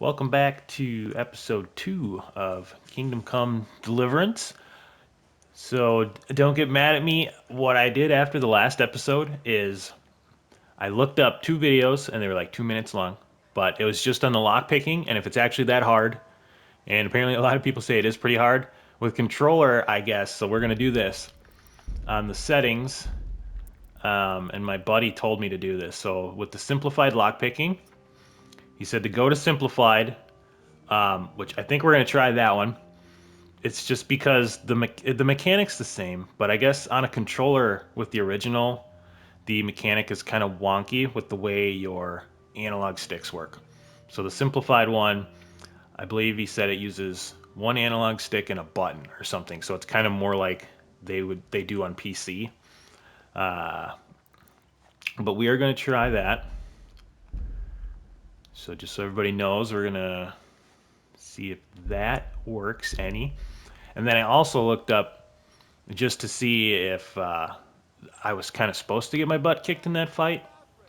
Welcome back to episode 2 of Kingdom Come Deliverance. So don't get mad at me. What I did after the last episode is I looked up two videos and they were like 2 minutes long, but it was just on the lock picking. And if it's actually that hard, and apparently a lot of people say it is pretty hard with controller, I guess. So we're going to do this on the settings. And my buddy told me to do this. So with the simplified lock picking, he said to go to simplified, which I think we're going to try that one. It's just because the mechanic's the same, but I guess on a controller with the original, the mechanic is kind of wonky with the way your analog sticks work. So the simplified one, I believe he said it uses one analog stick and a button or something. So it's kind of more like they do on PC. Uh, but we are going to try that. So just so everybody knows, we're going to see if that works any. And then I also looked up just to see if I was kind of supposed to get my butt kicked in that fight.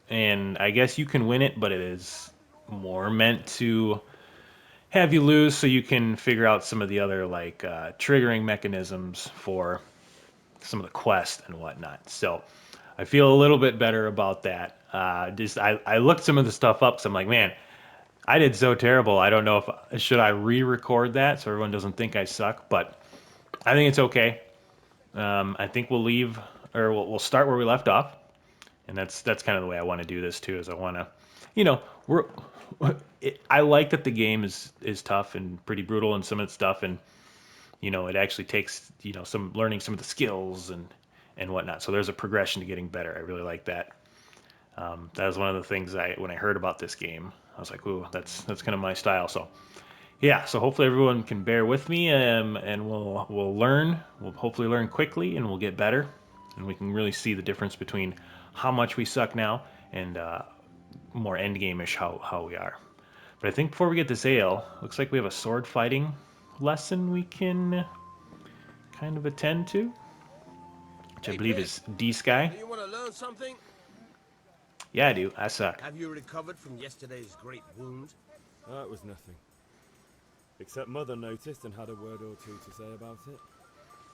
And I guess you can win it, but it is more meant to have you lose so you can figure out some of the other like triggering mechanisms for some of the quests and whatnot. So I feel a little bit better about that. I looked some of the stuff up, so I'm like, man, I did so terrible. I don't know if should I re-record that so everyone doesn't think I suck, but I think it's okay. I think we'll leave or we'll start where we left off, and that's kind of the way I want to do this too. Is I want to, you know, we're I like that the game is tough and pretty brutal and some of the stuff, and it actually takes some learning some of the skills and whatnot. So there's a progression to getting better. I really like that. That was one of the things when I heard about this game, I was like, ooh, that's kind of my style. So yeah, so hopefully everyone can bear with me, and we'll learn. We'll hopefully learn quickly, and we'll get better, and we can really see the difference between how much we suck now and more end game-ish how we are. But I think before we get to Ale, looks like we have a sword fighting lesson we can kind of attend to, which I Hey, believe kid. is D Sky. Do you want to learn something? Yeah, I do. I suck. Have you recovered from yesterday's great wound? That was nothing. Except Mother noticed and had a word or two to say about it.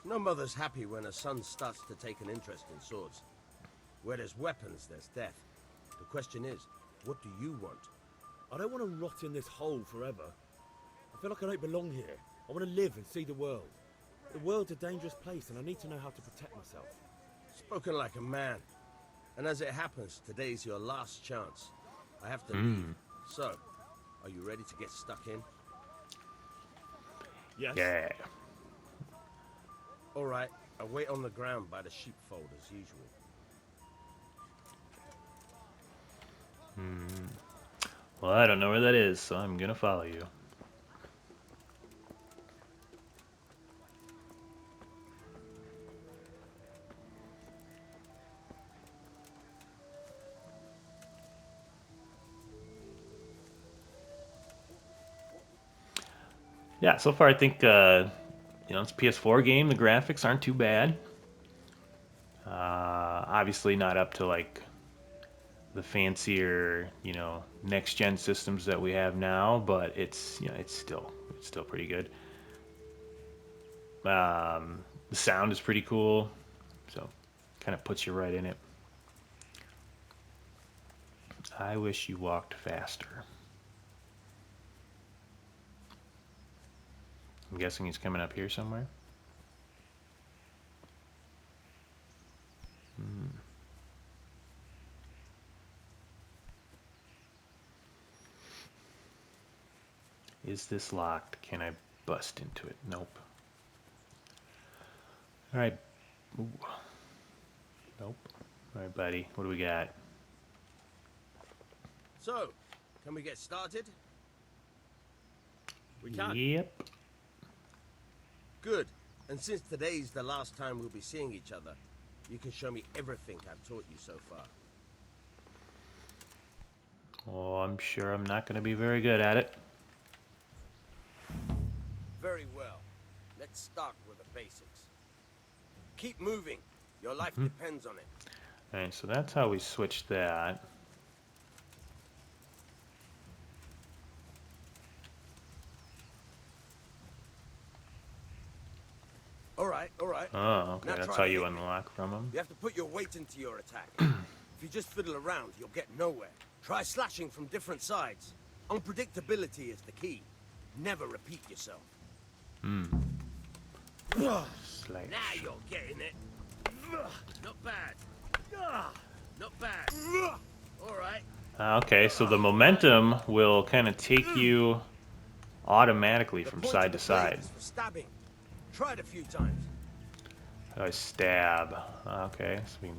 No mother's happy when her son starts to take an interest in swords. Where there's weapons, there's death. The question is, what do you want? I don't want to rot in this hole forever. I feel like I don't belong here. I want to live and see the world. The world's a dangerous place and I need to know how to protect myself. Spoken like a man. And as it happens, today's your last chance. I have to leave. So, are you ready to get stuck in? Yes? Yeah. All right, I'll wait on the ground by the sheepfold as usual. Well, I don't know where that is, so I'm gonna follow you. Yeah, so far I think it's a PS4 game. The graphics aren't too bad. Obviously not up to like the fancier, next gen systems that we have now, but it's still pretty good. The sound is pretty cool, so kind of puts you right in it. I wish you walked faster. I'm guessing he's coming up here somewhere. Is this locked? Can I bust into it? Nope. All right. Ooh. Nope. All right, buddy. What do we got? So, can we get started? We can. Yep. Good. And since today's the last time we'll be seeing each other, you can show me everything I've taught you so far. Oh, I'm sure I'm not going to be very good at it. Very well. Let's start with the basics. Keep moving. Your life depends on it. All right, so that's how we switch that. right? Oh, okay. Now That's try how to you hit me. unlock from them. You have to put your weight into your attack. If you just fiddle around, you'll get nowhere. Try slashing from different sides. Unpredictability is the key. Never repeat yourself. Slash. Now you're getting it. Not bad. Not bad. All right. Okay, so the momentum will kind of take you automatically The from point side of to the blade side. is for stabbing. Try it a few times. I stab. Okay, so we can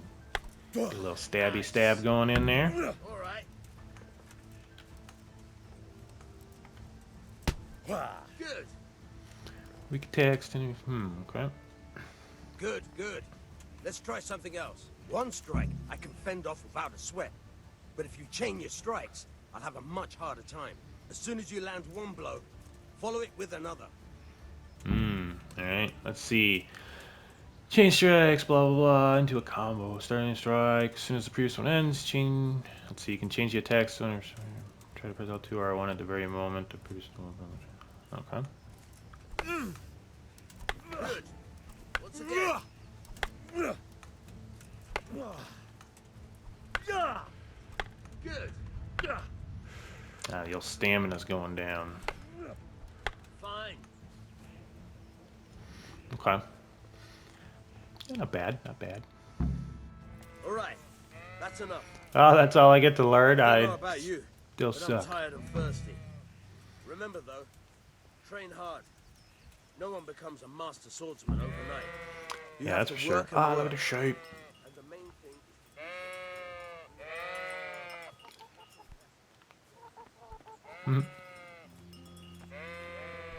get a little stabby Nice. stab going in there. All right. Good. We can text and okay. Good, good. Let's try something else. One strike, I can fend off without a sweat. But if you chain your strikes, I'll have a much harder time. As soon as you land one blow, follow it with another. Alright, let's see. Chain strikes, blah blah blah, into a combo. Starting strike, as soon as the previous one ends, chain. Let's see, you can change the attacks. Try to press L2 R1 at the very moment the previous one. Okay. Good. Once again. Good. Your stamina's going down. Fine. Okay. Not bad, not bad. All right. That's enough. Oh, that's all I get to learn. I don't I know about you, still but suck. I'm tired and thirsty. Remember though, train hard. No one becomes a master swordsman overnight. You Yeah, have that's for to sure. work and Ah, look work. at the shape. And the main thing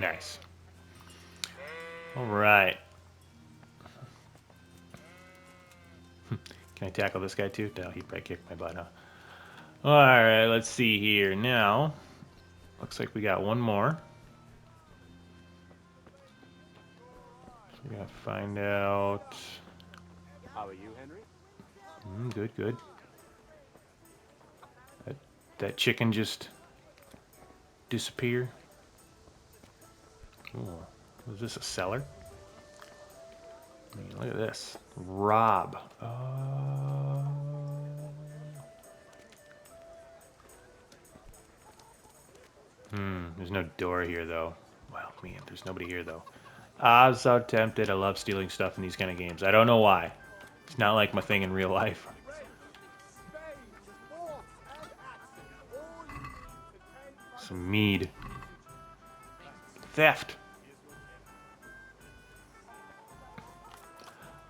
Nice. All right. Can I tackle this guy too? No, he probably kicked my butt, huh? All right, let's see here. Now, looks like we got one more. So we gotta find out. How are you, Henry? Good, good. That chicken just disappear. Ooh, was this a cellar? I mean, look at this. Rob. There's no door here, though. Well, man, there's nobody here, though. I'm so tempted. I love stealing stuff in these kind of games. I don't know why. It's not like my thing in real life. Some mead. Theft.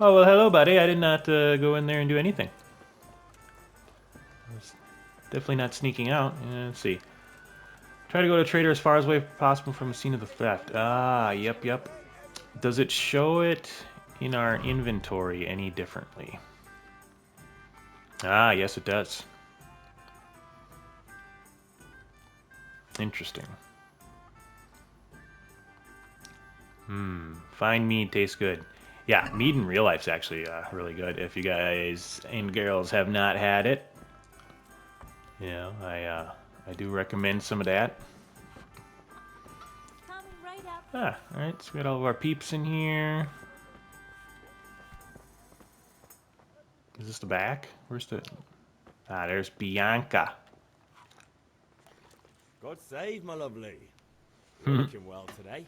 Oh, well, hello, buddy. I did not go in there and do anything. I was definitely not sneaking out. Let's see. Try to go to trader as far as away possible from the scene of the theft. Ah, yep, yep. Does it show it in our inventory any differently? Ah, yes, it does. Interesting. Fine mead tastes good. Yeah, mead in real life's actually really good. If you guys and girls have not had it, I do recommend some of that. Coming right up. Ah, all right. So we got all of our peeps in here. Is this the back? Where's the? Ah, there's Bianca. God save my lovely. You're looking well today.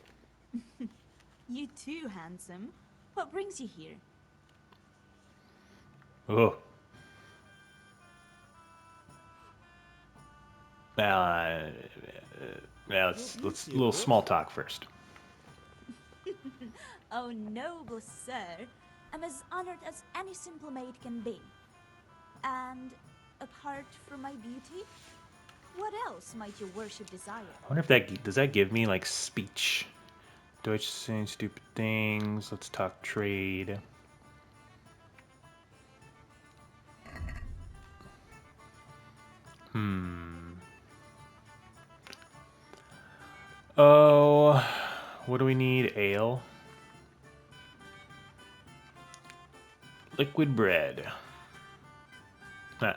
You too, handsome. What brings you here? Oh. Let's a little small talk first. Oh, noble sir. I'm as honored as any simple maid can be. And apart from my beauty, what else might your worship desire? I wonder if that does that give me like speech. Deutsch saying stupid things. Let's talk trade. Oh, what do we need? Ale. Liquid bread. Ah.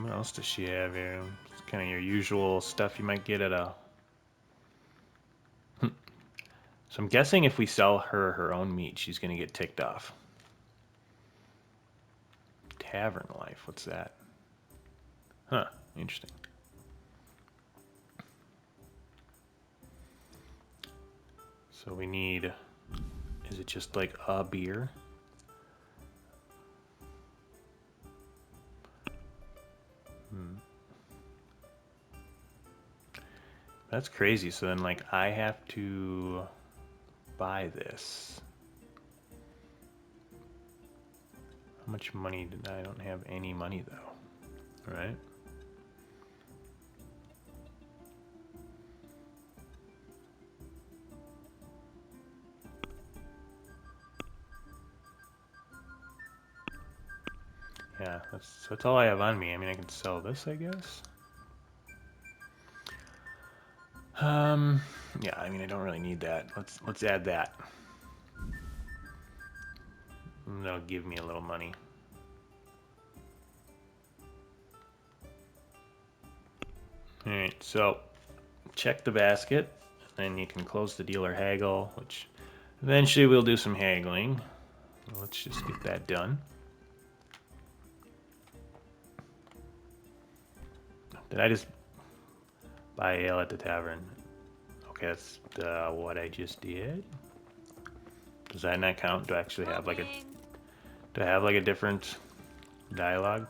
What else does she have here? It's kind of your usual stuff you might get at a So I'm guessing if we sell her her own meat, she's going to get ticked off. Tavern life, what's that? Huh, interesting. So we need, is it just like a beer? That's crazy. So then like I have to buy this. How much money did I don't have any money though, right? Yeah, that's all I have on me. I mean, I can sell this, I guess. Yeah, I mean, I don't really need that. Let's add that. And that'll give me a little money. All right, so check the basket, then you can close the deal or haggle, which eventually we'll do some haggling. Let's just get that done. Did I just buy ale at the tavern? Okay, that's what I just did. Does that not count? Do I actually have like a? Do I have like a different dialogue?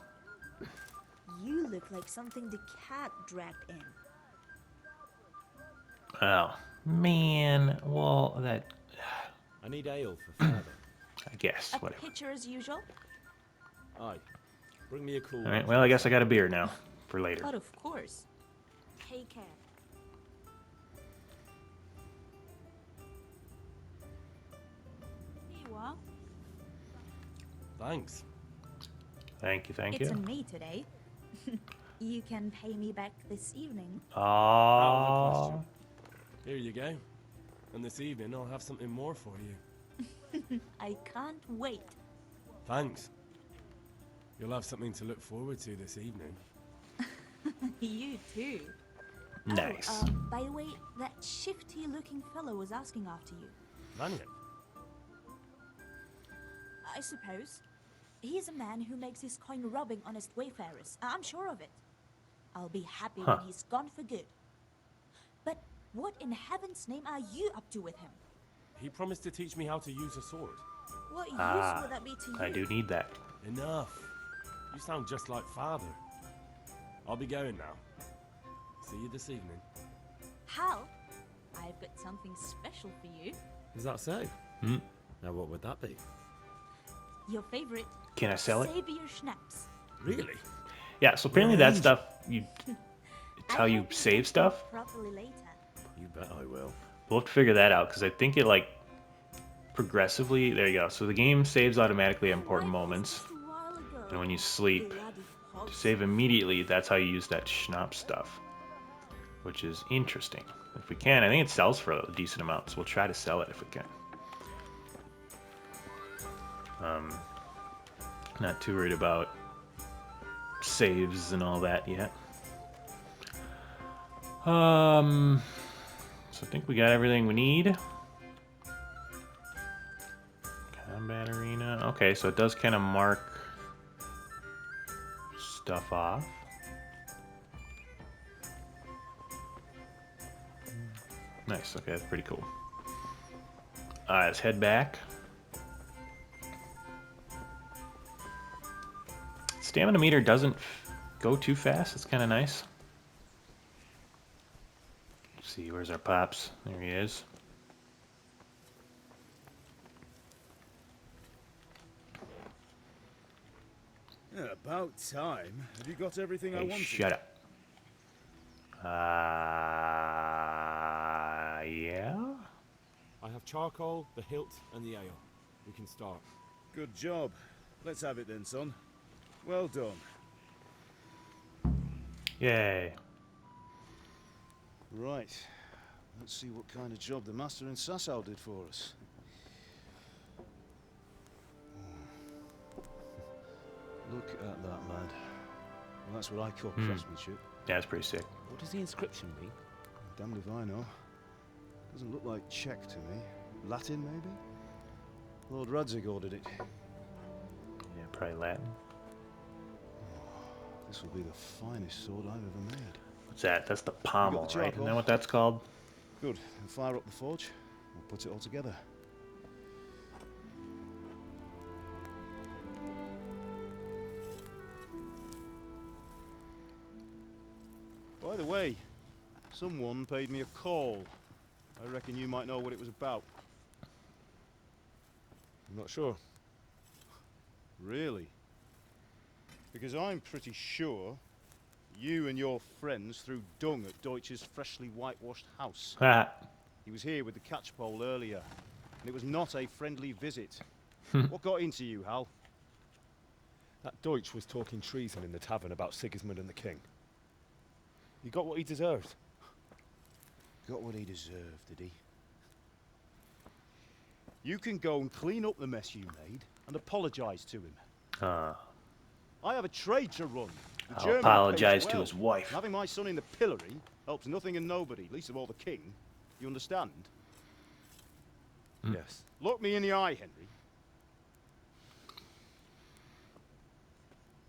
You look like something the cat dragged in. Oh man, well that I need ale for father. I guess A whatever. pitcher as usual? Aye. Bring me a cool All right, one. well I guess I got a beer now for later. But of course. Take care. Here you are. Thanks. Thank you, thank It's you. on me today. You can pay me back this evening. Out of the Oh, question. Here you go. And this evening I'll have something more for you. I can't wait. Thanks. You'll have something to look forward to this evening. You too. nice. Oh, by the way, that shifty-looking fellow was asking after you. Vanya. I suppose. He's a man who makes his coin robbing honest wayfarers. I'm sure of it. I'll be happy Huh. when he's gone for good. But what in heaven's name are you up to with him? He promised to teach me how to use a sword. What use Ah, would that be to you? I do need that. Enough. You sound just like father. I'll be going now. See you this evening. Hal, I've got something special for you. Is that so? Hmm. Now what would that be? Your favorite Can I sell it? Savior Schnapps. Really? Yeah. So apparently that Nice. stuff it's how I you hope save can stuff. talk properly later. You bet I will. We'll have to figure that out because I think it like progressively. There you go. So the game saves automatically at important Why was moments, this a while ago? and when you sleep, Bloody to hogs. save immediately. That's how you use that schnapps stuff, which is interesting. If we can, I think it sells for a decent amount, so we'll try to sell it if we can. Not too worried about saves and all that yet. So I think we got everything we need. Combat arena. Okay, so it does kind of mark stuff off. Nice. Okay, that's pretty cool. All right, let's head back. Stamina meter doesn't go too fast. It's kind of nice. Let's see, where's our pops? There he is. Yeah, about time. Have you got everything I Hey, wanted? shut up. Yeah? I have charcoal, the hilt, and the ale. We can start. Good job. Let's have it then, son. Well done. Yay. Right. Let's see what kind of job the master in Sasau did for us. Look at that, lad. Well, that's what I call craftsmanship. Yeah, that's pretty sick. What does the inscription mean? Damned if I know. Doesn't look like Czech to me. Latin, maybe? Lord Radzig ordered it. Yeah, probably Latin. This will be the finest sword I've ever made. What's that? That's the You pommel, got the right? charcoal? Isn't that what that's called? Good. Then fire up the forge. We'll put it all together. By the way, someone paid me a call. I reckon you might know what it was about. I'm not sure. Really? Because I'm pretty sure you and your friends threw dung at Deutsch's freshly whitewashed house. Ha. He was here with the catchpole earlier, and it was not a friendly visit. What got into you, Hal? That Deutsch was talking treason in the tavern about Sigismund and the king. He got what he deserved. Got what he deserved, did he? You can go and clean up the mess you made and apologise to him. I have a trade to run. The I'll German apologize pays to well. his wife. And having my son in the pillory helps nothing and nobody, least of all the king. You understand? Yes. Look me in the eye, Henry.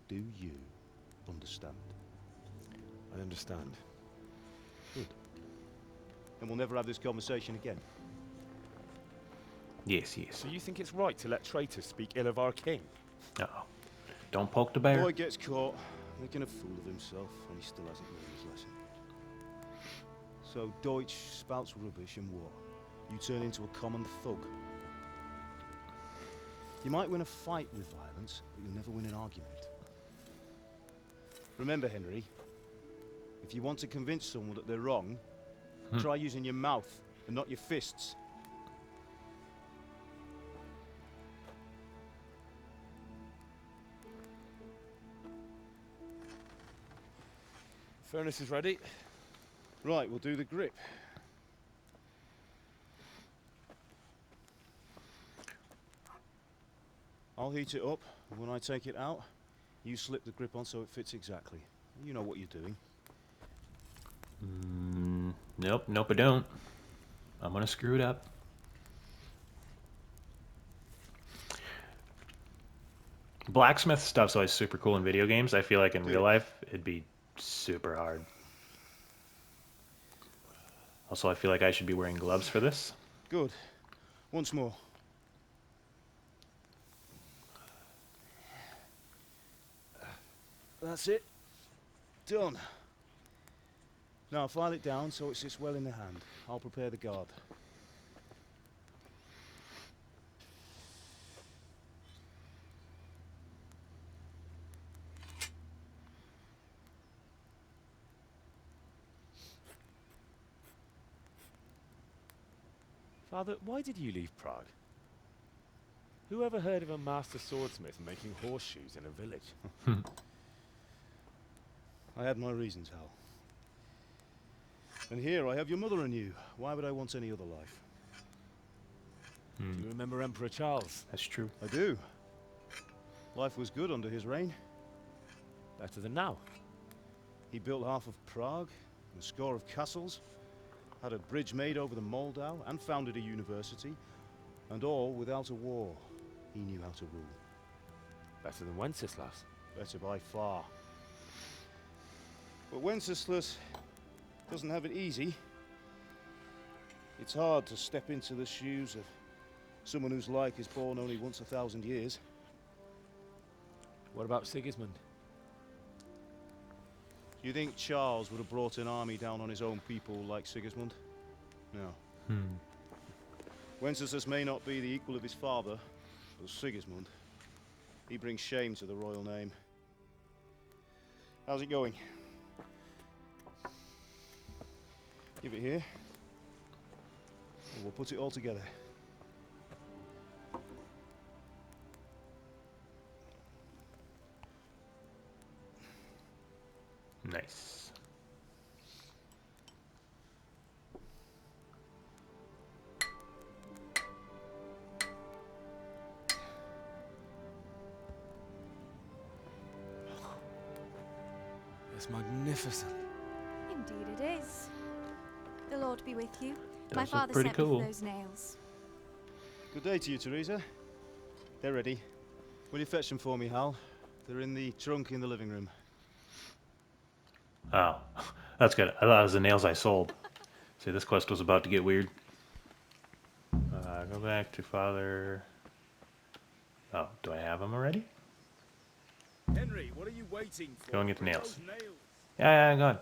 Do you understand? I understand. Good. And we'll never have this conversation again. Yes, yes. So you think it's right to let traitors speak ill of our king? No. Don't poke the bear. Boy gets caught, making a fool of himself, and he still hasn't learned his lesson. So Deutsch spouts rubbish, and what? You turn into a common thug. You might win a fight with violence, but you'll never win an argument. Remember, Henry, if you want to convince someone that they're wrong, try using your mouth and not your fists. Furnace is ready. Right, we'll do the grip. I'll heat it up, and when I take it out, you slip the grip on so it fits exactly. You know what you're doing. Nope, nope, I don't. I'm gonna screw it up. Blacksmith stuff's always super cool in video games. I feel like in real life, it'd be super hard. Also, I feel like I should be wearing gloves for this. Good. Once more. That's it. Done. Now file it down so it sits well in the hand. I'll prepare the guard. Father, why did you leave Prague? Who ever heard of a master swordsmith making horseshoes in a village? I had my reasons, Hal. And here I have your mother and you. Why would I want any other life? Do you remember Emperor Charles? That's true. I do. Life was good under his reign. Better than now. He built half of Prague, and a score of castles, had a bridge made over the Moldau, and founded a university, and all without a war. He knew how to rule. Better than Wenceslas. Better by far. But Wenceslas doesn't have it easy. It's hard to step into the shoes of someone whose like is born only once 1,000 years. What about Sigismund? Do you think Charles would have brought an army down on his own people like Sigismund? No. Wenceslas may not be the equal of his father, but Sigismund, he brings shame to the royal name. How's it going? Give it here, and we'll put it all together. Nice. It's magnificent. Indeed it is. The Lord be with you. My Those look father pretty sent me cool. for those nails. Good day to you, Teresa. They're ready. Will you fetch them for me, Hal? They're in the trunk in the living room. Oh, that's good. I thought it was the nails I sold. See, this quest was about to get weird. Go back to father. Oh, do I have them already? Henry, what are you waiting for? Go and get the Bring nails. those nails. Yeah, go on.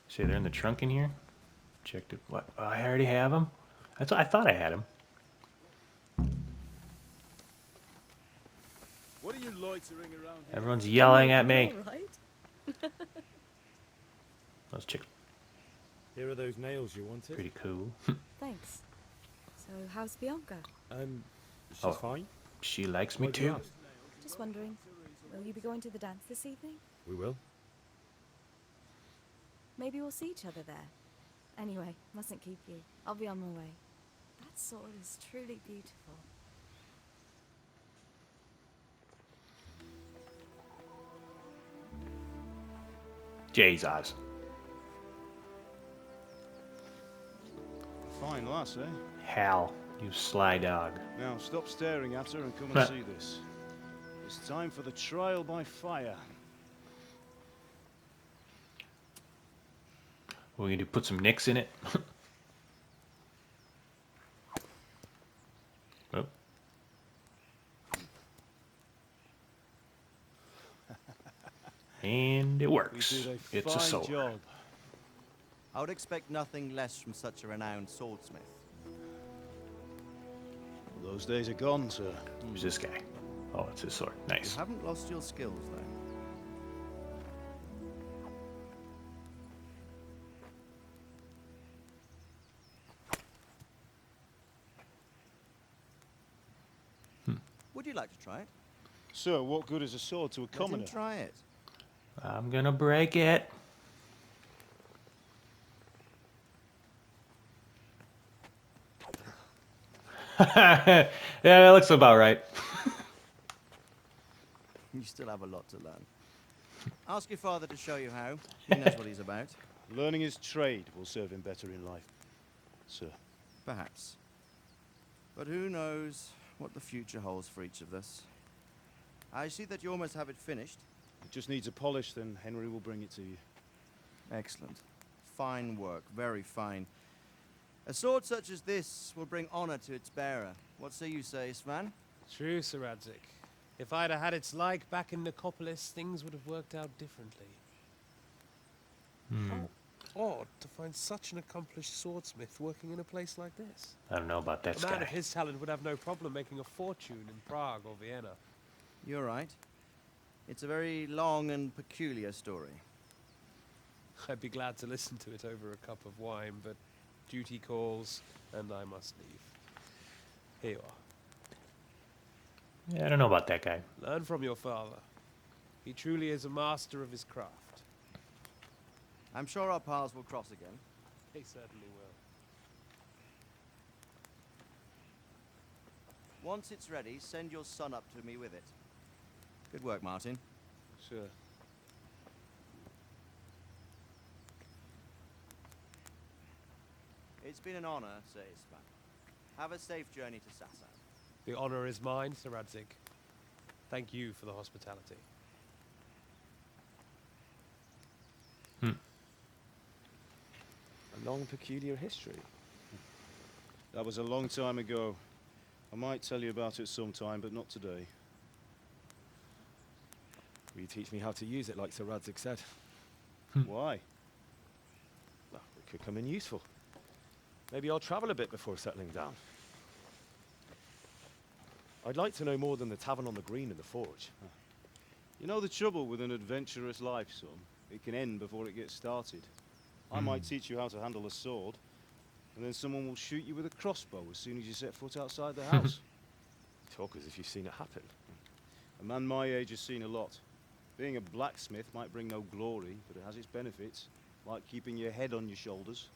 See, they're in the trunk in here. Checked it. What? Oh, I already have them. I thought I had them. What are you loitering around here? Everyone's yelling at All me. right. Those chicks Here are those nails you wanted. pretty cool. Thanks. So, how's Bianca? She's Oh. fine. She likes me Why'd you too. ask? Just wondering, will you be going to the dance this evening? We will. Maybe we'll see each other there. Anyway, mustn't keep you. I'll be on my way. That sword is truly beautiful. Jesus. Fine lass, eh? Hal, you sly dog. Now stop staring at her and come and see this. It's time for the trial by fire. What are we gonna do? Put some nicks in it? Oh. And it We works. did a It's a fine sword. job. I would expect nothing less from such a renowned swordsmith. Those days are gone, sir. Who's this guy? Oh, it's his sword. You Nice. haven't lost your skills, though. Would you like to try it? Sir, what good is a sword to a Let him commoner? try it. I'm gonna break it. Yeah, that looks about right. You still have a lot to learn. Ask your father to show you how. He knows what he's about. Learning his trade will serve him better in life, sir. Perhaps. But who knows what the future holds for each of us. I see that you almost have it finished. It just needs a polish, then Henry will bring it to you. Excellent. Fine work, very fine. A sword such as this will bring honor to its bearer. What say you, Svan? True, Sir Radzik. If I'd have had its like back in Nicopolis, things would have worked out differently. How odd to find such an accomplished swordsmith working in a place like this. I don't know about that A man of guy. his talent would have no problem making a fortune in Prague or Vienna. You're right. It's a very long and peculiar story. I'd be glad to listen to it over a cup of wine, but duty calls, and I must leave. Here you are. Yeah, I don't know about that guy. Learn from your father. He truly is a master of his craft. I'm sure our paths will cross again. He certainly will. Once it's ready, send your son up to me with it. Good work, Martin. Sir. It's been an honor, Sir Isvan. Have a safe journey to Sassan. The honor is mine, Sir Radzik. Thank you for the hospitality. A long, peculiar history. That was a long time ago. I might tell you about it sometime, but not today. Will you teach me how to use it like Sir Radzik said? Why? Well, it could come in useful. Maybe I'll travel a bit before settling down. I'd like to know more than the tavern on the green and the forge. You know the trouble with an adventurous life, son? It can end before it gets started. I might teach you how to handle a sword, and then someone will shoot you with a crossbow as soon as you set foot outside the house. You talk as if you've seen it happen. A man my age has seen a lot. Being a blacksmith might bring no glory, but it has its benefits, like keeping your head on your shoulders.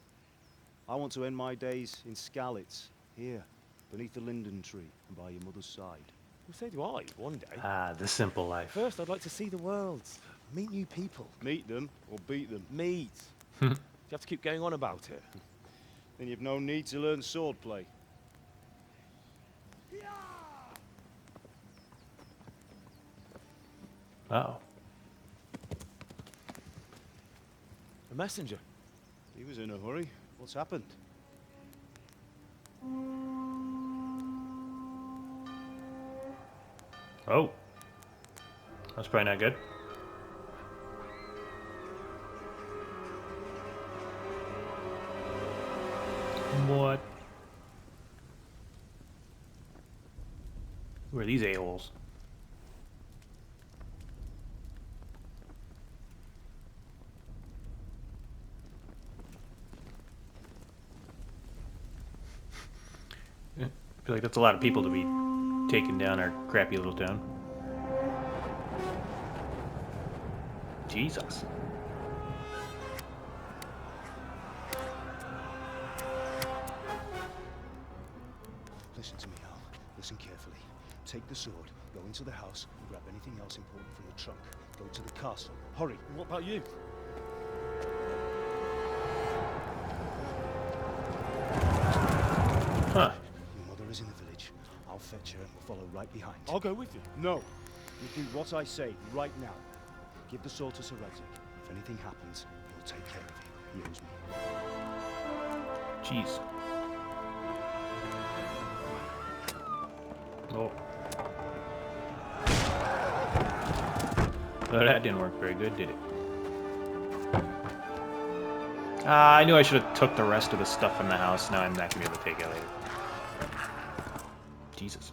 I want to end my days in Skalitz, here, beneath the linden tree and by your mother's side. Well, so do I, one day. Ah, the simple life. First, I'd like to see the world. Meet new people. Meet them or beat them. Meet. you have to keep going on about it? Then you've no need to learn swordplay. Uh-oh. A messenger. He was in a hurry. What's happened? Oh. That's probably not good. What? Who are these a-holes? I feel like that's a lot of people to be taking down our crappy little town. Jesus. Listen to me, Hal. Listen carefully. Take the sword, go into the house, and grab anything else important from the trunk. Go to the castle. Hurry. What about you? Huh. Your mother is in the village. I'll fetch her and we'll follow right behind. I'll go with you. No. You do what I say right now. Give the sword to Sir Isaac. If anything happens, he'll take care of you. He owes me. Jeez. Oh. Oh, that didn't work very good, did it? I knew I should have took the rest of the stuff in the house. Now I'm not going to be able to take it later. Jesus.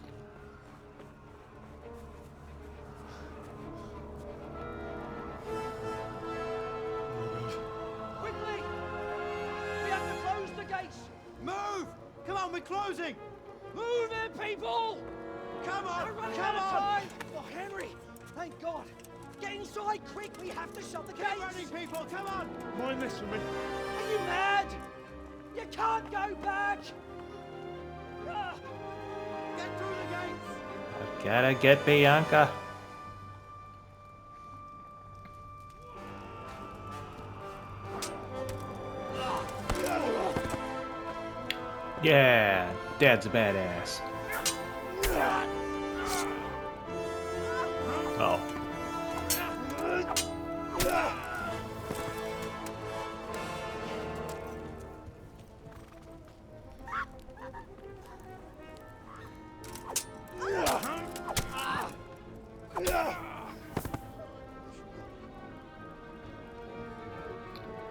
Quickly! We have to close the gates! Move! Come on, we're closing! Move it, people! Come on! We're running Come out of on! time! Oh, Henry! Thank God! Get inside, quick! We have to shut the Get gates! running, people! Come on! Mind this for me. Are you mad? You can't go back! Ah, Get through the gates! I've gotta get Bianca. Yeah, Dad's a badass. Oh.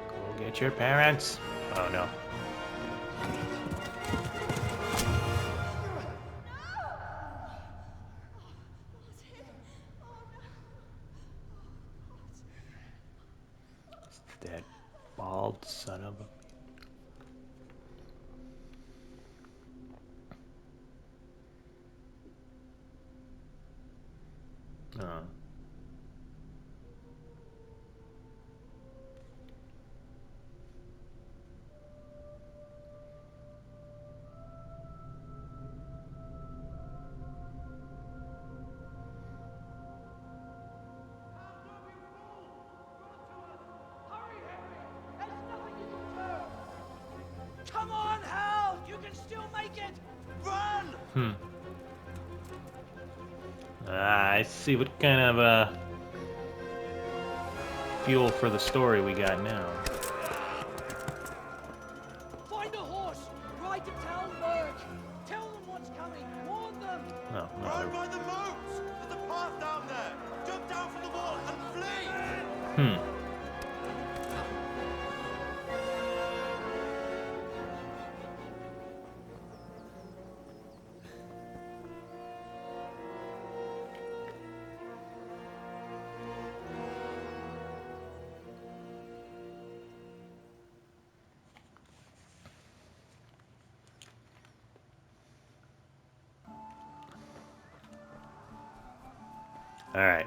Go get your parents. Oh no. That bald son of a... Oh. hurry, Henry! There's nothing you can do! Come on, Hal! You can still make it! Run! I see what kind of fuel for the story we got now. Find a horse! Ride to Talmberg! Tell them what's coming! Warn them! Oh, no, Run they're- by the moats! There's a path down there! Jump down from the wall and flee! All right.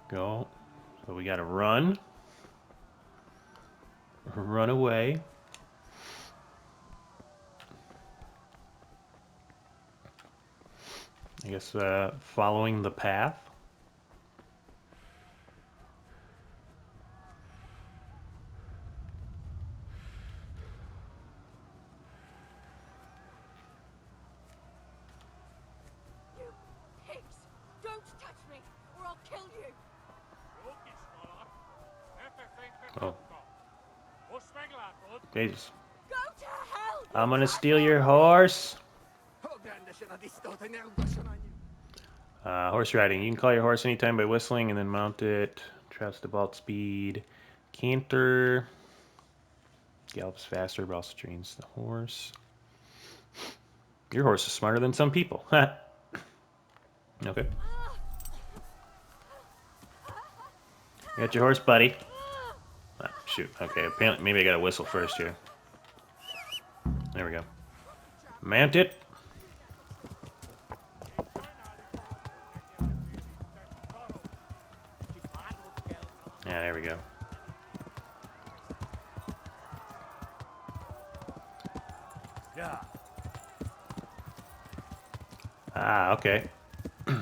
Go. So we got to run. Run away. I guess following the path. Jesus. Go to hell! I'm gonna steal your horse. Horse riding. You can call your horse anytime by whistling and then mount it. Travels to vault speed. Canter. Gallops faster, but also trains the horse. Your horse is smarter than some people. Okay. You got your horse, buddy. Ah, shoot. Okay, apparently maybe I gotta whistle first here. There we go. Mount it. Yeah, there we go. Yeah. Ah, okay. Get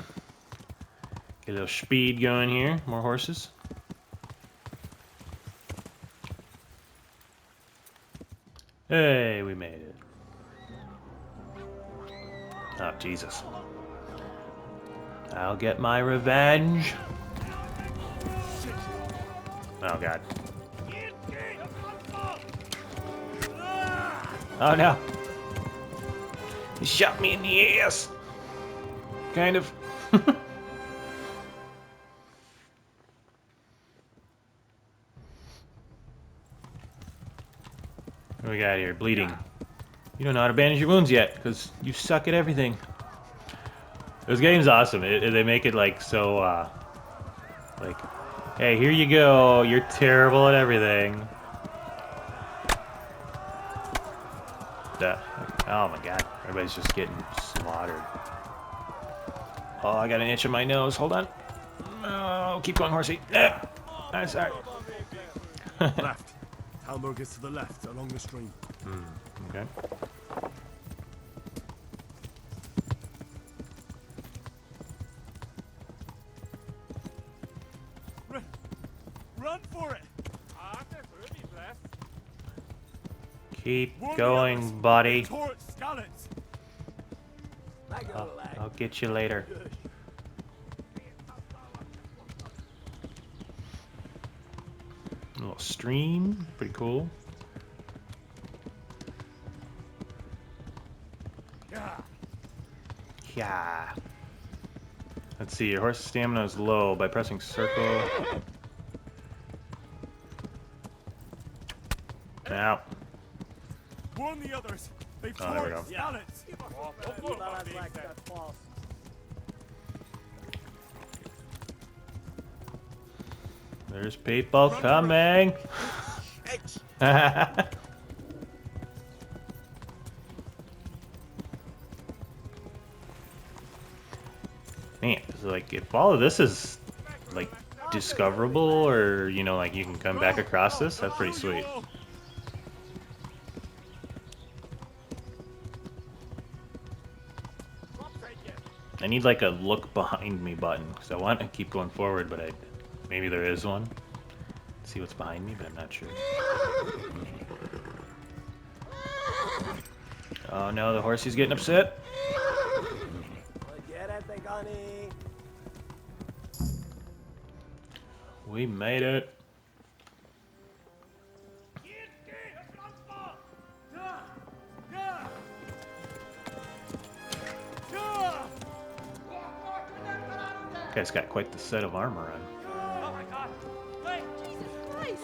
a little speed going here. More horses. Hey, we made it. Oh, Jesus. I'll get my revenge. Oh, God. Oh, no. He shot me in the ass. Kind of. What do we got here? Bleeding. You don't know how to bandage your wounds yet, because you suck at everything. This game's awesome. They make it like so, like, hey, here you go. You're terrible at everything. Oh my god. Everybody's just getting slaughtered. Oh, I got an itch in my nose. Hold on. Oh, keep going, horsey. I'm sorry. Left. Talmor is to the left, along the stream. Okay. Run for it! Keep going, buddy. Torch scallops! I'll get you later. A little stream. Pretty cool. Yeah. Let's see. Your horse's stamina is low by pressing circle. Now. Warn the others! They've Oh, there we torched go. scallops! There's people coming. Man, so like if all of this is like discoverable, or you know, like you can come back across this, that's pretty sweet. I need like a look behind me button because I want to keep going forward, but maybe there is one. See what's behind me, but I'm not sure. Oh no, the horsey's getting upset. We made it. Guy's got quite the set of armor on. Oh my god! Wait! Jesus Christ!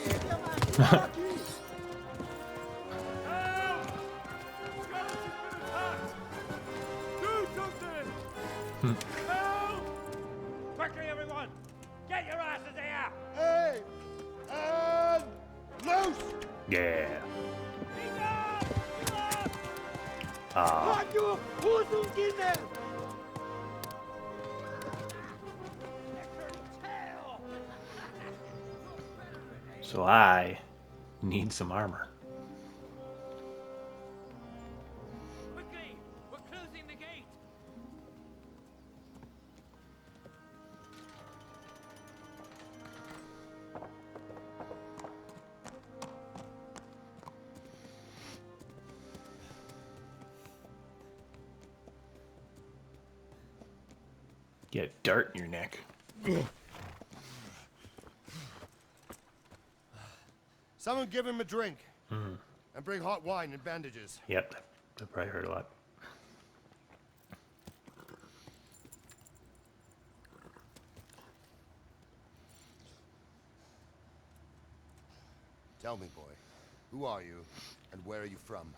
Quickly, everyone! Get your asses here! Hey! And loose! Yeah. Ah. So I need some armor. Quickly! We're closing the gate! Get dart in your neck. Someone give him a drink. And bring hot wine and bandages. Yep, that probably hurt a lot. Tell me, boy, who are you, and where are you from?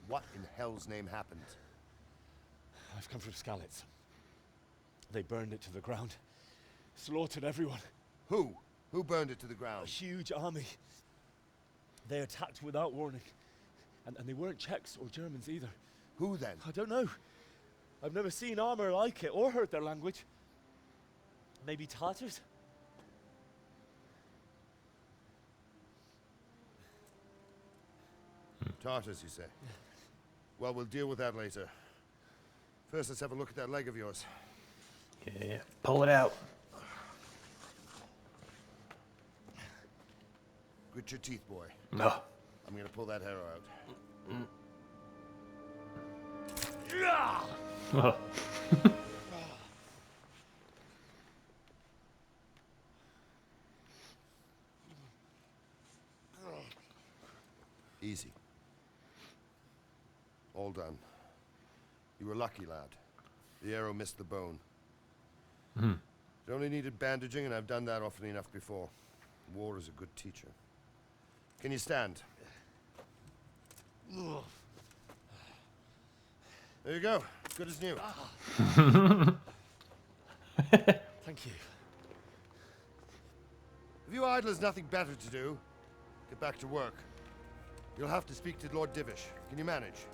What in hell's name happened? I've come from Skalitz. They burned it to the ground. Slaughtered everyone. Who? Who burned it to the A ground? huge army. They attacked without warning. And they weren't Czechs or Germans either. Who then? I don't know. I've never seen armor like it or heard their language. Maybe Tartars? Tartars, you say? Well, we'll deal with that later. First, let's have a look at that leg of yours. Yeah, pull it out. Grit your teeth, boy. No. I'm gonna pull that hair out. Oh. Easy. All done. You were lucky, lad. The arrow missed the bone. It only needed bandaging, and I've done that often enough before. War is a good teacher. Can you stand? There you go. Good as new. Thank you. If you idlers nothing better to do, get back to work. You'll have to speak to Lord Divish. Can you manage?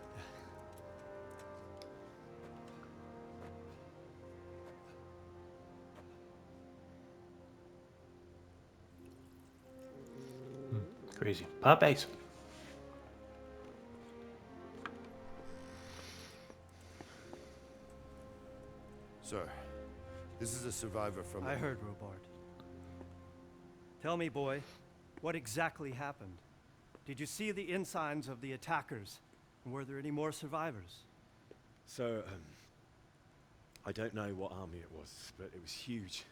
Crazy. Puppies. Sir, this is a survivor from... I heard, Robard. Tell me, boy, what exactly happened? Did you see the ensigns of the attackers? And were there any more survivors? So, I don't know what army it was, but it was huge.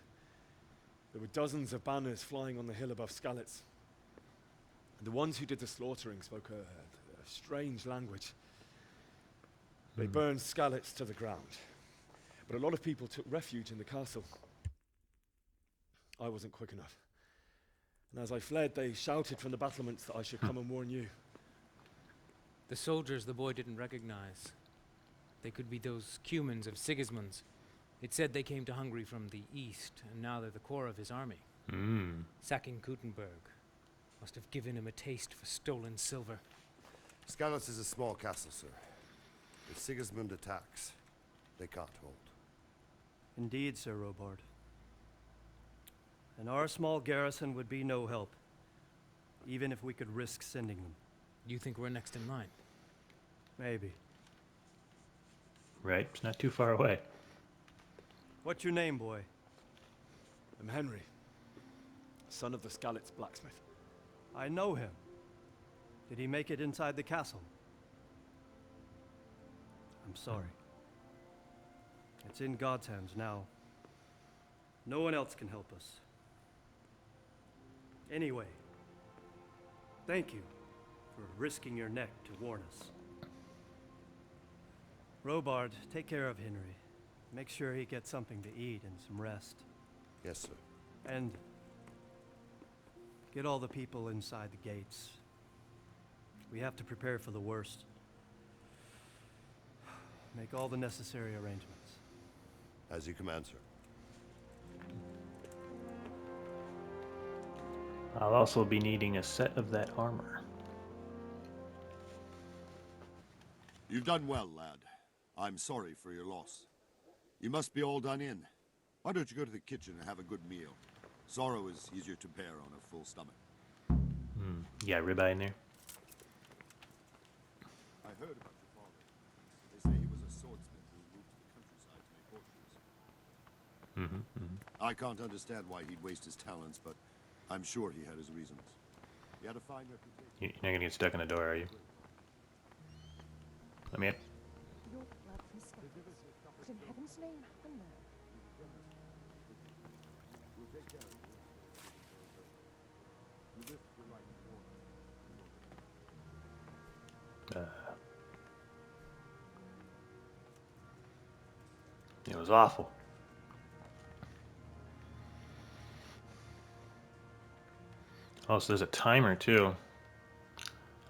There were dozens of banners flying on the hill above Skalitz. And the ones who did the slaughtering spoke a strange language. They burned Skalitz to the ground. But a lot of people took refuge in the castle. I wasn't quick enough. And as I fled, they shouted from the battlements that I should come and warn you. The soldiers the boy didn't recognize. They could be those Cumans of Sigismund's. It said they came to Hungary from the east, and now they're the core of his army. Sacking Gutenberg must have given him a taste for stolen silver. Skalitz is a small castle, sir. If Sigismund attacks, they can't hold. Indeed, Sir Robard. And our small garrison would be no help, even if we could risk sending them. You think we're next in line? Maybe. Right, it's not too far away. What's your name, boy? I'm Henry, son of the Skalitz blacksmith. I know him. Did he make it inside the castle? I'm sorry. It's in God's hands now. No one else can help us. Anyway, thank you for risking your neck to warn us. Robard, take care of Henry. Make sure he gets something to eat and some rest. Yes, sir. And get all the people inside the gates. We have to prepare for the worst. Make all the necessary arrangements. As you command, sir. I'll also be needing a set of that armor. You've done well, lad. I'm sorry for your loss. You must be all done in. Why don't you go to the kitchen and have a good meal? Sorrow is easier to bear on a full stomach. Yeah, ribeye in there. I heard about your father. They say he was a swordsman who moved to the countryside to make horseshoes. I can't understand why he'd waste his talents, but I'm sure he had his reasons. He had a fine reputation. You're not gonna get stuck in the door, are you? Let me in. Your blood from Skalitz. What in heaven's name happened there? We'll take care of you. You live the right war. It was awful. Oh, so there's a timer too.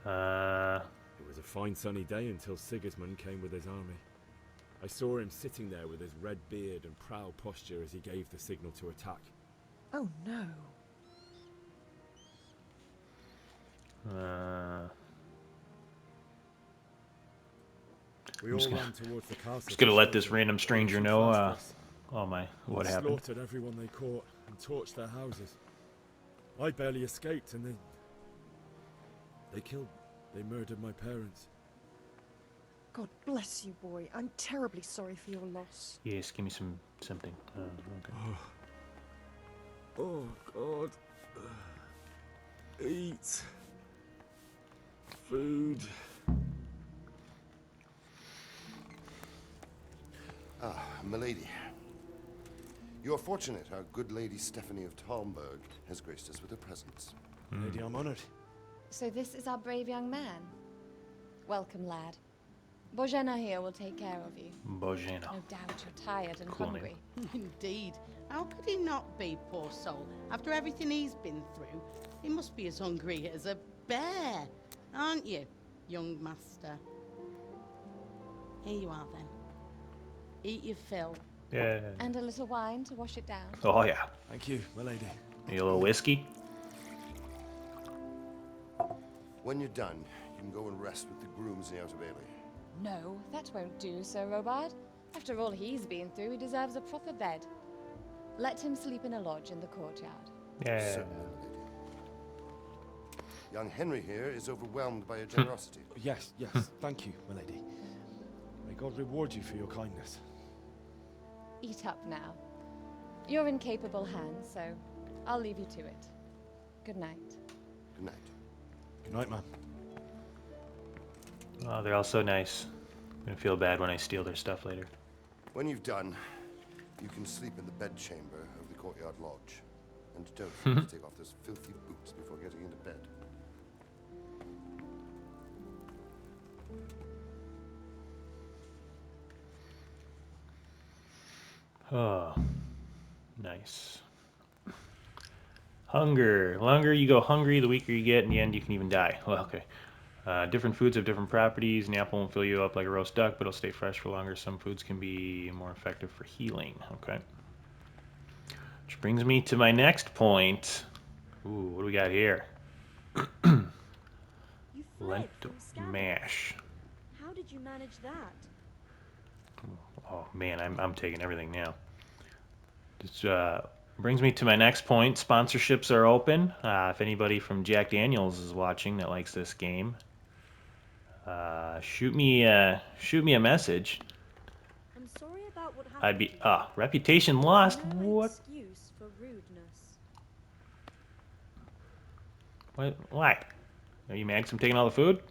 It was a fine sunny day until Sigismund came with his army. I saw him sitting there with his red beard and proud posture as he gave the signal to attack. Oh no. We all ran towards the castle. Just gonna let this random stranger know what They happened. slaughtered everyone they caught and torched their houses. I barely escaped, and they murdered my parents. God bless you, boy. I'm terribly sorry for your loss. Yes, give me something. Okay. Oh God. Eat. Food. Ah, milady. You are fortunate our good lady Stephanie of Talmberg has graced us with her presence. Lady, I'm honored. So this is our brave young man. Welcome, lad. Bojena here will take care of you. Bojena. No doubt you're tired and Cool hungry. Indeed. How could he not be, poor soul? After everything he's been through, he must be as hungry as a bear, aren't you, young master? Here you are, then. Eat your fill. Yeah. And a little wine to wash it down. Oh yeah. Thank you, my lady. Maybe a little whiskey. When you're done, you can go and rest with the grooms in the Outer Bailey. No, that won't do, Sir Robard. After all he's been through, he deserves a proper bed. Let him sleep in a lodge in the courtyard. Yeah. Certainly, lady. Young Henry here is overwhelmed by your generosity. Yes, thank you, my lady. May God reward you for your kindness. Eat up now. You're in capable hands, so I'll leave you to it. Good night. Good night. Good night, ma'am. Oh, they're all so nice. I'm gonna feel bad when I steal their stuff later. When you've done, you can sleep in the bedchamber of the courtyard lodge. And don't forget to take off those filthy boots before getting into bed. Oh, nice. Hunger. The longer you go hungry, the weaker you get. In the end, you can even die. Well, okay. Different foods have different properties. An apple won't fill you up like a roast duck, but it'll stay fresh for longer. Some foods can be more effective for healing. Okay. Which brings me to my next point. Ooh, what do we got here? You fled Lentil from scavengers. mash. How did you manage that? Oh man, I'm taking everything now. This brings me to my next point. Sponsorships are open. If anybody from Jack Daniels is watching that likes this game, shoot me a message. I'm sorry about what happened. I'd be reputation lost. No What? excuse for rudeness. What? Why? Are you mad 'cause I'm taking all the food?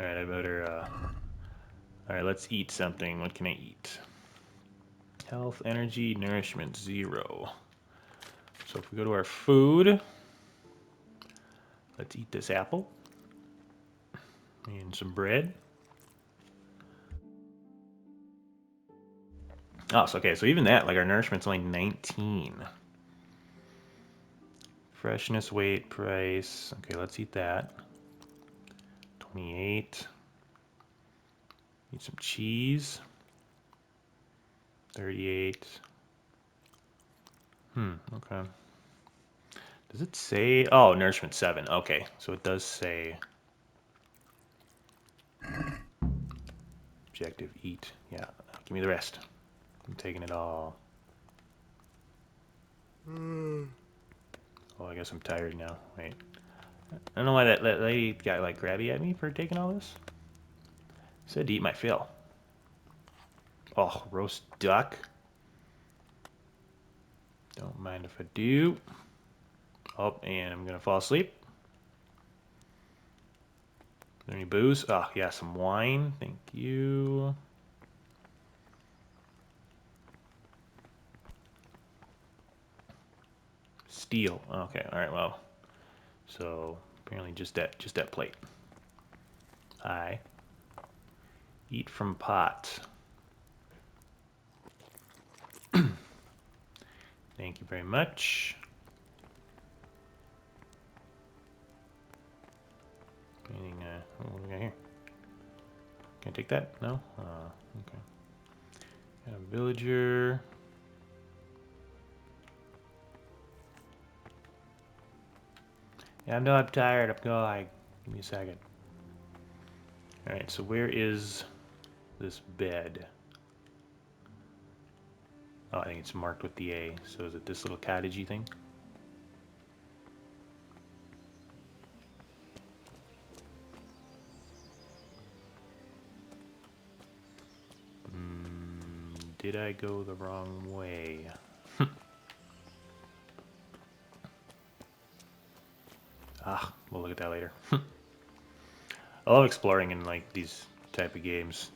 All right, I better. All right, let's eat something. What can I eat? Health, energy, nourishment, 0. So if we go to our food, let's eat this apple and some bread. Oh, so okay. So even that, like our nourishment's only 19. Freshness, weight, price. Okay, let's eat that. 28. Need some cheese. 38. Okay. Does it say? Oh, nourishment 7. Okay, so it does say. Objective, eat. Yeah, give me the rest. I'm taking it all. Oh, I guess I'm tired now. Wait. I don't know why that lady got like grabby at me for taking all this. Said to eat my fill. Oh, roast duck. Don't mind if I do. Oh, and I'm gonna fall asleep. Is there any booze? Oh, yeah, some wine. Thank you. Steel. Okay, all right, well. So apparently just that plate. Hi. Eat from pot. Thank you very much. Meaning, what do we got here? Can I take that? No? Okay. Got a villager. Yeah, no, I'm tired. I'm going. Give me a second. Alright, so where is this bed? Oh, I think it's marked with the A. So is it this little cottagey thing? Did I go the wrong way? We'll look at that later. I love exploring in like these type of games.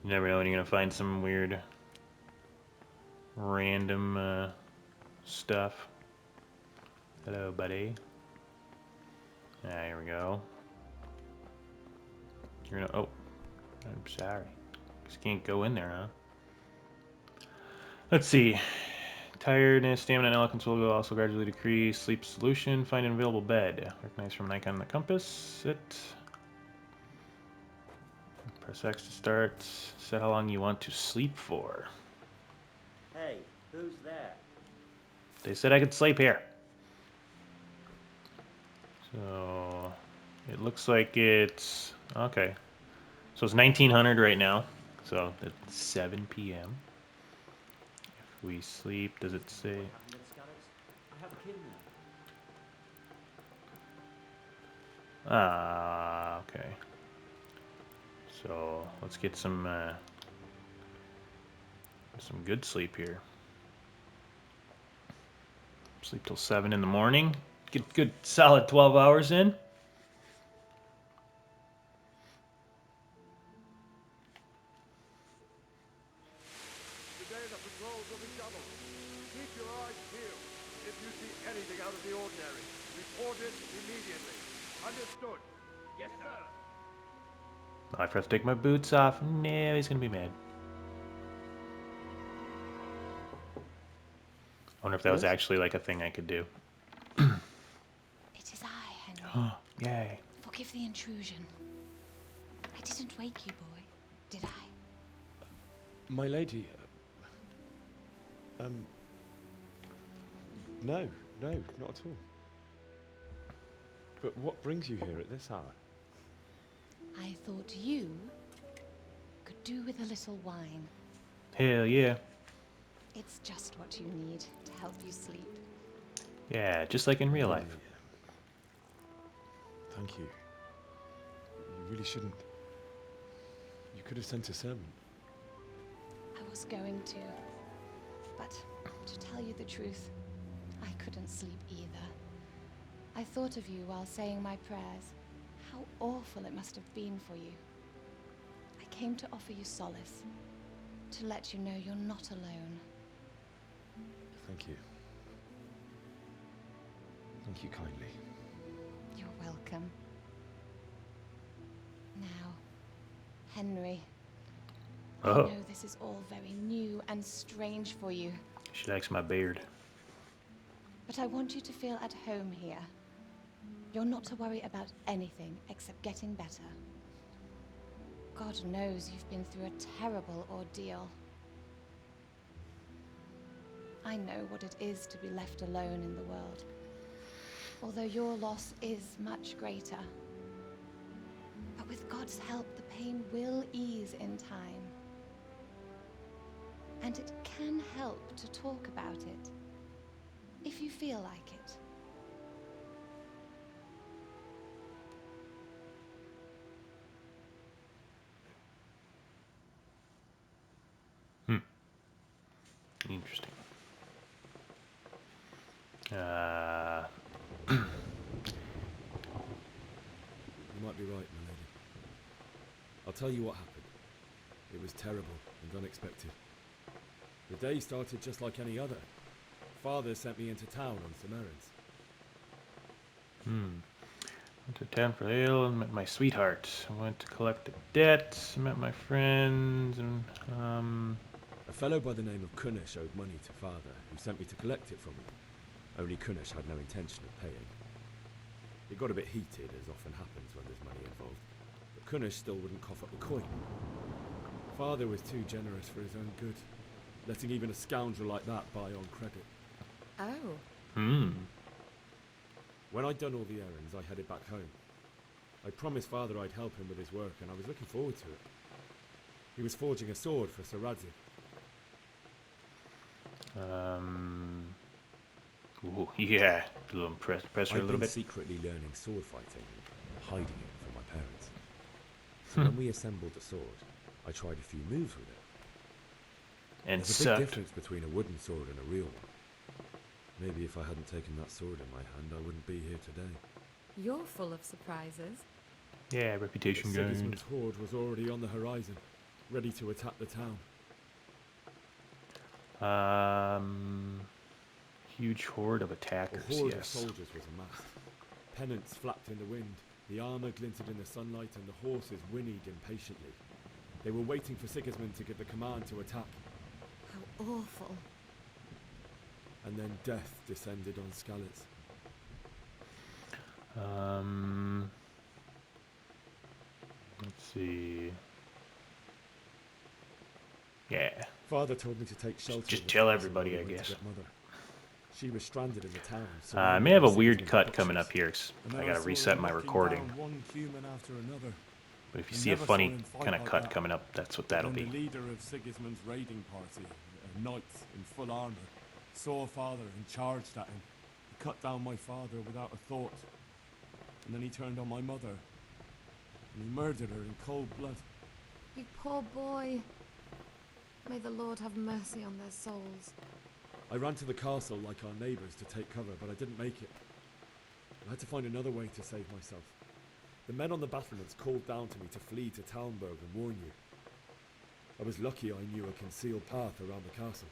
You never know when you're gonna find some weird, random stuff. Hello, buddy. Here we go. You're gonna. Oh, I'm sorry. Just can't go in there, huh? Let's see. Tiredness, stamina, and eloquence will also gradually decrease. Sleep solution. Find an available bed. Recognize from an icon on the compass. Sit. Press X to start. Set how long you want to sleep for. Hey, who's there? They said I could sleep here. So it looks like it's okay. So it's 1900 right now. So it's 7 p.m. If we sleep, does it say? I have a kid now. Okay. So let's get some good sleep here. Sleep till 7 in the morning. Get good solid 12 hours in. Today the patrols will be doubled. Keep your eyes peeled. If you see anything out of the ordinary, report it immediately. Understood? Yes, sir. I forgot to take my boots off. No, he's gonna be mad. I wonder if that was actually like a thing I could do. It is I, Henry. Yay. Forgive the intrusion. I didn't wake you, boy, did I? My lady. No, not at all. But what brings you here at this hour? I thought you could do with a little wine. Hell yeah. It's just what you need to help you sleep. Yeah, just like in real life. Thank you. You really shouldn't. You could have sent a servant. I was going to, but to tell you the truth, I couldn't sleep either. I thought of you while saying my prayers. How awful it must have been for you. I came to offer you solace, to let you know you're not alone. Thank you. Thank you kindly. You're welcome. Now, Henry, I know this is all very new and strange for you, She likes my beard. but I want you to feel at home here. You're not to worry about anything except getting better. God knows you've been through a terrible ordeal. I know what it is to be left alone in the world, although your loss is much greater. But with God's help, the pain will ease in time. And it can help to talk about it, if you feel like it. Interesting. You might be right, my lady. I'll tell you what happened. It was terrible and unexpected. The day started just like any other. Father sent me into town on some errands. Went to town for ale and met my sweetheart. I went to collect the debt, met my friends, and A fellow by the name of Kunish owed money to father, who sent me to collect it from him. Only Kunish had no intention of paying. It got a bit heated, as often happens when there's money involved, but Kunish still wouldn't cough up the coin. Father was too generous for his own good, letting even a scoundrel like that buy on credit. Oh. When I'd done all the errands, I headed back home. I promised father I'd help him with his work, and I was looking forward to it. He was forging a sword for Sir Radzik. Ooh, yeah, a little press her a I'd little been bit. secretly learning sword fighting and hiding it from my parents. So when we assembled the sword, I tried a few moves with it. And There's a sucked. big difference between a wooden sword and a real one. Maybe if I hadn't taken that sword in my hand, I wouldn't be here today. You're full of surprises. Yeah, reputation But gained. Sigismund's horde was already on the horizon, ready to attack the town. Huge horde of A attackers. horde of Yes. soldiers was amassed. Pennants flapped in the wind, the armor glinted in the sunlight, and the horses whinnied impatiently. They were waiting for Sigismund to give the command to attack. How awful. And then death descended on Skalitz. Let's see. Yeah. Father told me to take shelter. Just in the tell castle everybody, while I I went to guess. get Mother. She was stranded in the town. I may have a weird cut coming up here. 'Cause I gotta reset my recording. One human after another. But if you I see a never funny saw him fight kind of like cut that. coming up, that's what that'll Then be. the leader of Sigismund's raiding party, a knight in full armor, saw father and charged at him. He cut down my father without a thought. And then he turned on my mother. And he murdered her in cold blood. You poor boy. May the Lord have mercy on their souls. I ran to the castle like our neighbours to take cover, but I didn't make it. I had to find another way to save myself. The men on the battlements called down to me to flee to Talmberg and warn you. I was lucky I knew a concealed path around the castle.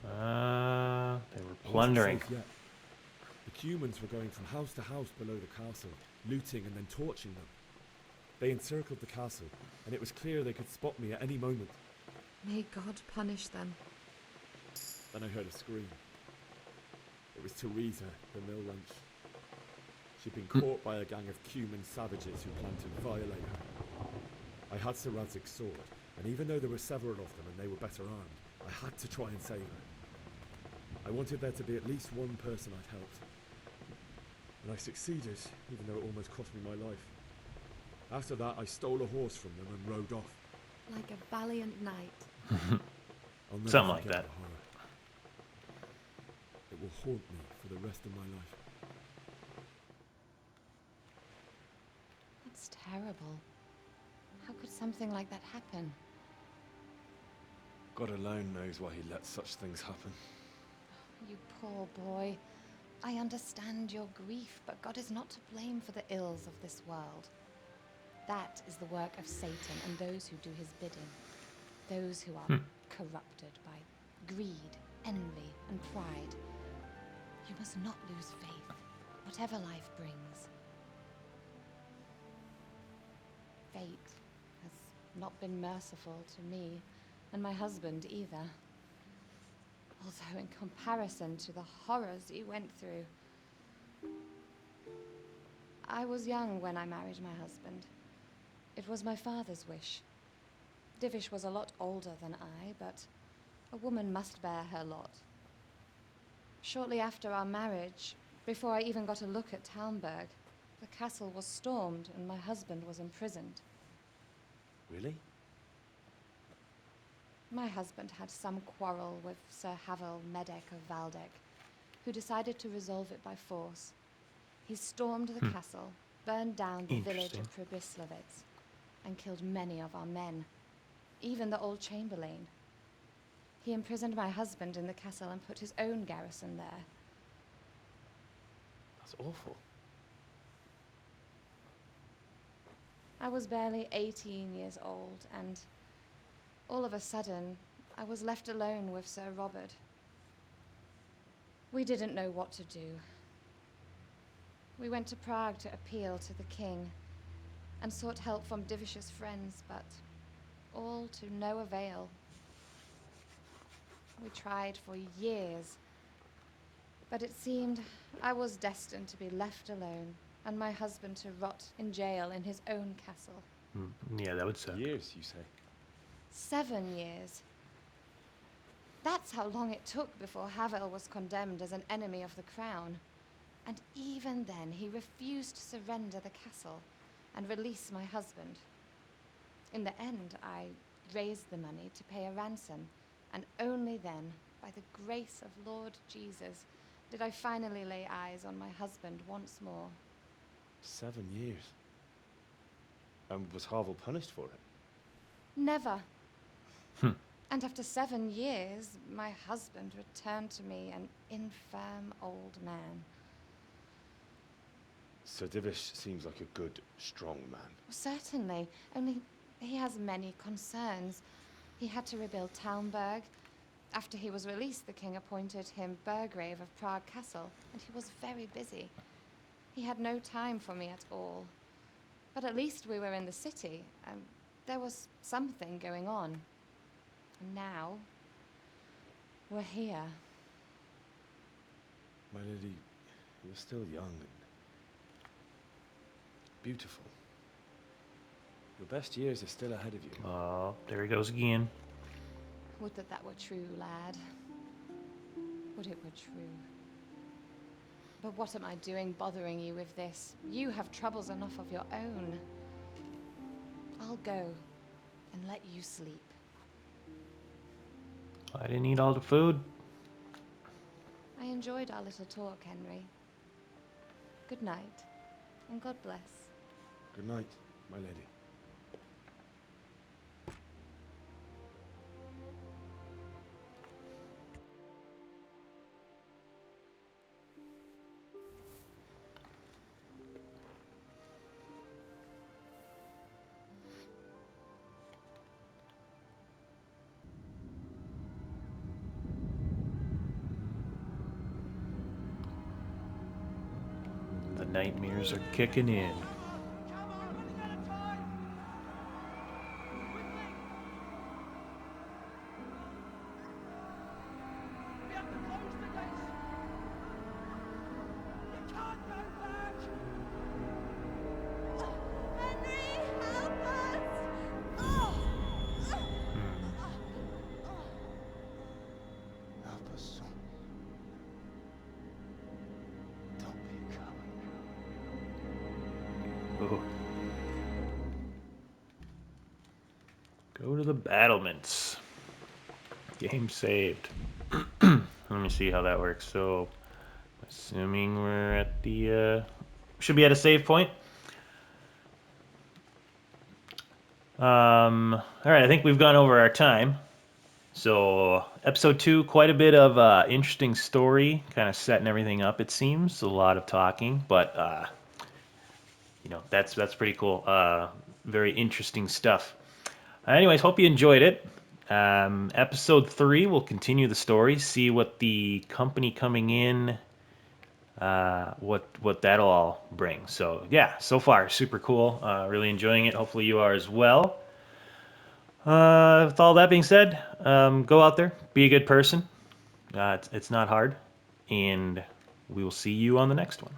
They were I wasn't plundering. safe yet. The humans were going from house to house below the castle, looting and then torching them. They encircled the castle, and it was clear they could spot me at any moment. May God punish them. Then I heard a scream. It was Teresa, the mill wench. She'd been caught by a gang of Cuman savages who planned to violate her. I had Sir Radzig's sword, and even though there were several of them and they were better armed, I had to try and save her. I wanted there to be at least one person I'd helped. And I succeeded, even though it almost cost me my life. After that, I stole a horse from them and rode off. Like a valiant knight. I'll never Something like forget that. the horror. It will haunt me for the rest of my life. That's terrible. How could something like that happen? God alone knows why he lets such things happen. You poor boy. I understand your grief, but God is not to blame for the ills of this world. That is the work of Satan and those who do his bidding. Those who are corrupted by greed, envy, and pride. You must not lose faith, whatever life brings. Fate has not been merciful to me, and my husband either. Although in comparison to the horrors he went through. I was young when I married my husband. It was my father's wish. Divish was a lot older than I, but a woman must bear her lot. Shortly after our marriage, before I even got a look at Talmberg, the castle was stormed and my husband was imprisoned. Really? My husband had some quarrel with Sir Havel Medek of Valdek, who decided to resolve it by force. He stormed the castle, burned down the village of Pribyslavitz, and killed many of our men, even the old chamberlain. He imprisoned my husband in the castle and put his own garrison there. That's awful. I was barely 18 years old, and all of a sudden, I was left alone with Sir Robert. We didn't know what to do. We went to Prague to appeal to the king and sought help from Divish's friends, but all to no avail. We tried for years, but it seemed I was destined to be left alone and my husband to rot in jail in his own castle. Yeah, that would suck. Years, you say? 7 years. That's how long it took before Havel was condemned as an enemy of the crown. And even then, he refused to surrender the castle and release my husband. In the end, I raised the money to pay a ransom, and only then, by the grace of Lord Jesus, did I finally lay eyes on my husband once more. 7 years. And was Havel punished for it? Never. And after 7 years, my husband returned to me an infirm old man. Sir Divish seems like a good, strong man. Certainly, only he has many concerns. He had to rebuild Talmberg. After he was released, the king appointed him Burgrave of Prague Castle, and he was very busy. He had no time for me at all. But at least we were in the city, and there was something going on. And now, we're here. My lady, you're still young and beautiful. Your best years are still ahead of you. Oh, there he goes again. Would that that were true, lad. Would it were true. But what am I doing bothering you with this? You have troubles enough of your own. I'll go and let you sleep. I didn't eat all the food. I enjoyed our little talk, Henry. Good night, and God bless. Good night, my lady. The nightmares are kicking in. Help us. Don't be a coward. Oh. Go to the battlements. Game saved. Let me see how that works. So, assuming we're at the... should be at a save point. Alright, I think we've gone over our time. So, episode 2, quite a bit of interesting story, kind of setting everything up, it seems. A lot of talking, but, you know, that's pretty cool. Very interesting stuff. Anyways, hope you enjoyed it. Episode 3, we'll continue the story, see what the company coming in, what that'll all bring. So, yeah, so far, super cool. Really enjoying it. Hopefully you are as well. With all that being said, go out there, be a good person. It's not hard, and we will see you on the next one.